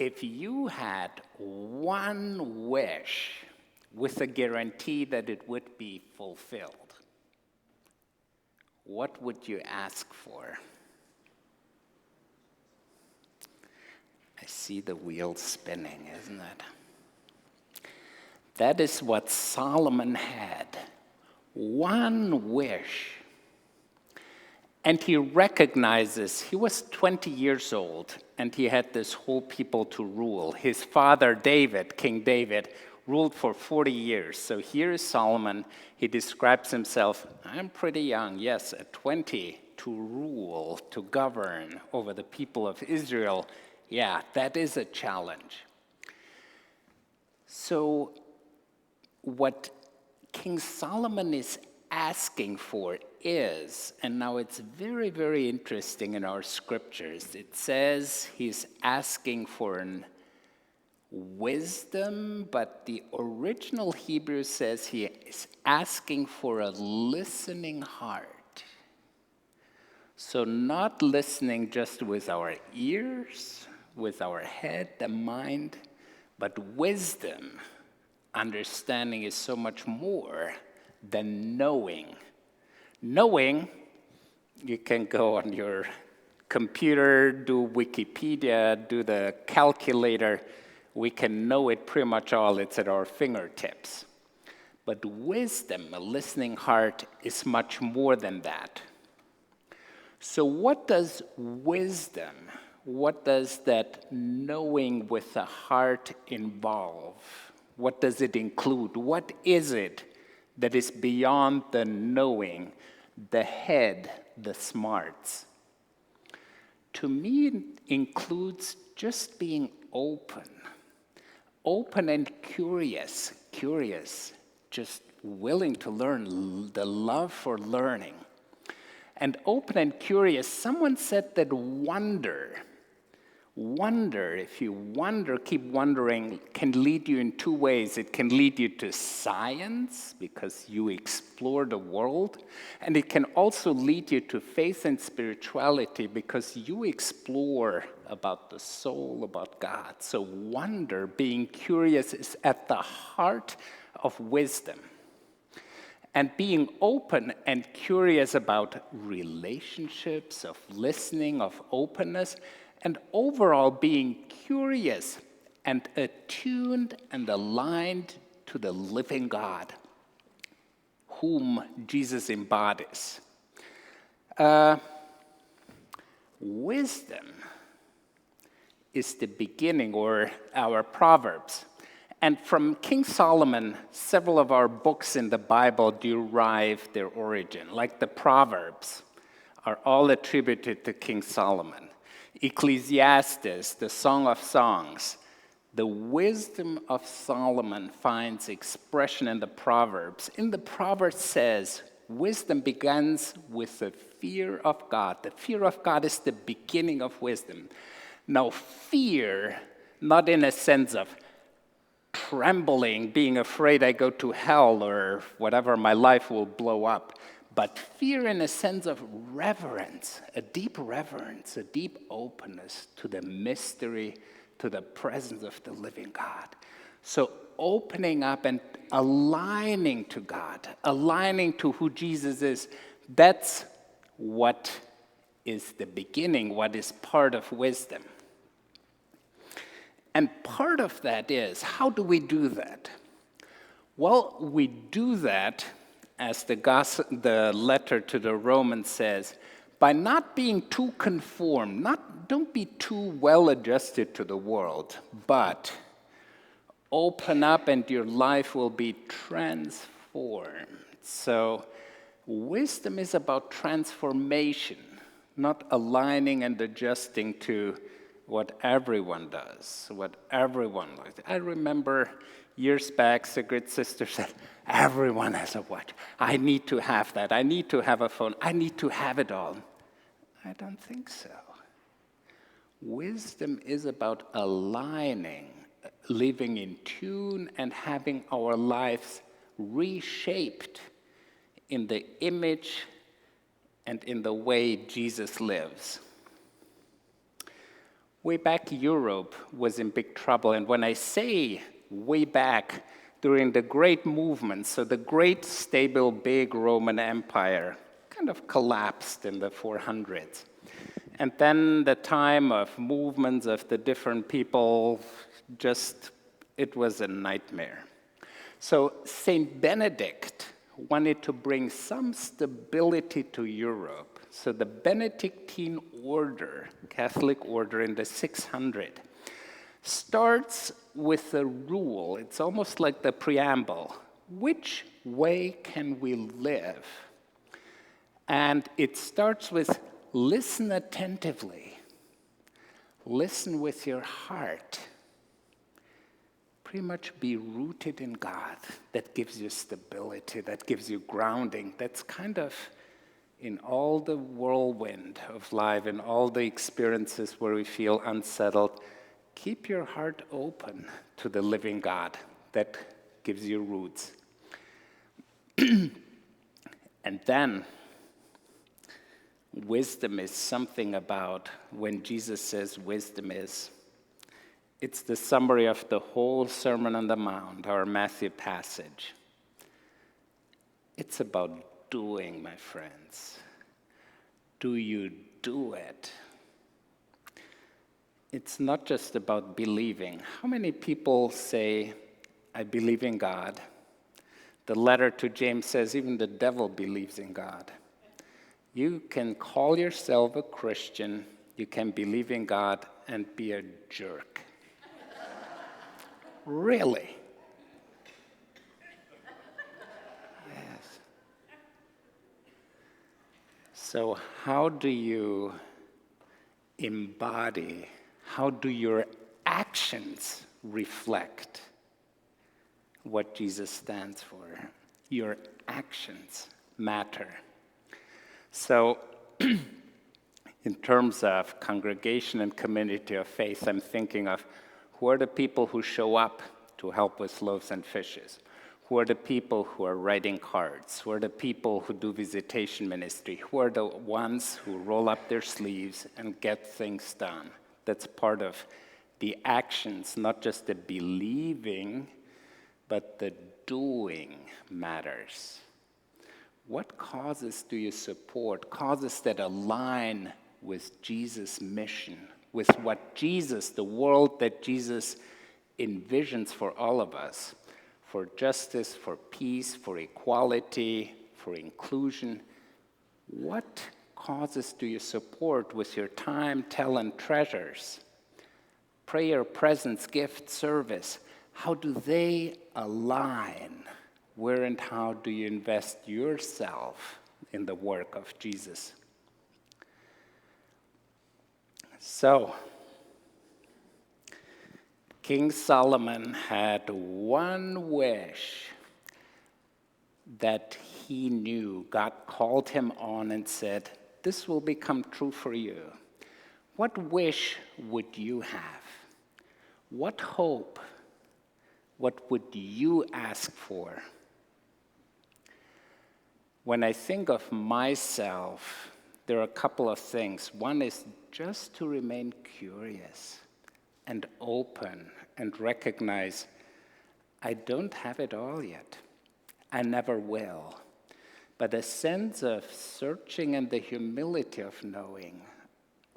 if you had one wish with a guarantee that it would be fulfilled, what would you ask for? I see the wheel spinning, isn't it? That is what Solomon had. One wish. And he recognizes he was 20 years old and he had this whole people to rule. His father David, King David, ruled for 40 years. So here is Solomon. He describes himself, I'm pretty young, yes, at 20, to rule, to govern over the people of Israel. Yeah, that is a challenge. So what King Solomon is asking for is, and now it's very, very interesting in our scriptures, it says he's asking for an wisdom, but the original Hebrew says he is asking for a listening heart. So not listening just with our ears, with our head, the mind, but wisdom. Understanding is so much more than knowing. Knowing, you can go on your computer, do Wikipedia, do the calculator. We can know it pretty much all. It's at our fingertips. But wisdom, a listening heart, is much more than that. So what does wisdom, what does that knowing with the heart involve? What does it include? What is it that is beyond the knowing, the head, the smarts? To me, it includes just being open and curious, just willing to learn, the love for learning. And open and curious, someone said that wonder, if you wonder, keep wondering, can lead you in two ways. It can lead you to science, because you explore the world, and it can also lead you to faith and spirituality, because you explore about the soul, about God. So wonder, being curious, is at the heart of wisdom. And being open and curious about relationships, of listening, of openness, and overall being curious and attuned and aligned to the living God, whom Jesus embodies. Wisdom is the beginning, or our Proverbs. And from King Solomon, several of our books in the Bible derive their origin, like the Proverbs are all attributed to King Solomon. Ecclesiastes, the Song of Songs, the wisdom of Solomon finds expression in the Proverbs. In the Proverbs says, wisdom begins with the fear of God. The fear of God is the beginning of wisdom. Now, fear, not in a sense of trembling, being afraid I go to hell or whatever, my life will blow up, but fear in a sense of reverence, a deep openness to the mystery, to the presence of the living God. So opening up and aligning to God, aligning to who Jesus is, that's what is the beginning, what is part of wisdom. And part of that is, how do we do that? Well, we do that, as the letter to the Romans says, by not being too conformed, don't be too well adjusted to the world, but open up and your life will be transformed. So wisdom is about transformation, not aligning and adjusting to what everyone does, what everyone likes. I remember years back, Sigrid sister said, everyone has a watch. I need to have that. I need to have a phone. I need to have it all. I don't think so. Wisdom is about aligning, living in tune, and having our lives reshaped in the image and in the way Jesus lives. Way back, Europe was in big trouble. And when I say way back, during the great movement, so the great, stable, big Roman Empire kind of collapsed in the 400s. And then the time of movements of the different people, it was a nightmare. So Saint Benedict wanted to bring some stability to Europe. So the Benedictine order, Catholic order in the 600, starts with a rule. It's almost like the preamble. Which way can we live? And it starts with listen attentively. Listen with your heart. Pretty much be rooted in God. That gives you stability, that gives you grounding. That's kind of in all the whirlwind of life, in all the experiences where we feel unsettled, keep your heart open to the living God. That gives you roots. And then, wisdom is something about when Jesus says wisdom is. It's the summary of the whole Sermon on the Mount, our Matthew passage. It's about doing, my friends. Do you do it? It's not just about believing. How many people say, I believe in God? The letter to James says even the devil believes in God. You can call yourself a Christian, you can believe in God and be a jerk. Really? Yes. So how do you embody, how do your actions reflect what Jesus stands for? Your actions matter. So in terms of congregation and community of faith, I'm thinking of who are the people who show up to help with loaves and fishes? Who are the people who are writing cards? Who are the people who do visitation ministry? Who are the ones who roll up their sleeves and get things done? That's part of the actions, not just the believing, but the doing matters. What causes do you support? Causes that align with Jesus' mission, with what Jesus, the world that Jesus envisions for all of us, for justice, for peace, for equality, for inclusion. What causes do you support with your time, talent, treasures? Prayer, presence, gift, service. How do they align? Where and how do you invest yourself in the work of Jesus? So, King Solomon had one wish that he knew God called him on and said, this will become true for you. What wish would you have? What hope? What would you ask for? When I think of myself, there are a couple of things. One is just to remain curious and open and recognize I don't have it all yet. I never will. But a sense of searching and the humility of knowing,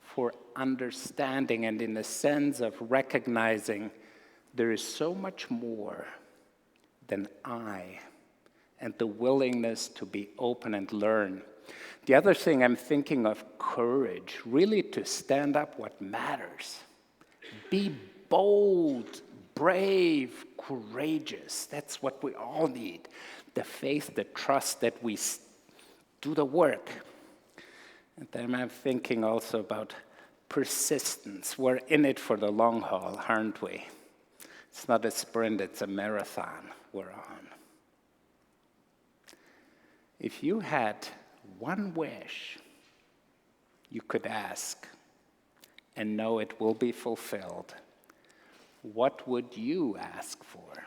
for understanding, and in a sense of recognizing there is so much more than I, and the willingness to be open and learn. The other thing I'm thinking of, courage, really to stand up what matters. Be bold, brave, courageous. That's what we all need. The faith, the trust that we do the work. And then I'm thinking also about persistence. We're in it for the long haul, aren't we? It's not a sprint, it's a marathon we're on. If you had one wish you could ask and know it will be fulfilled, what would you ask for?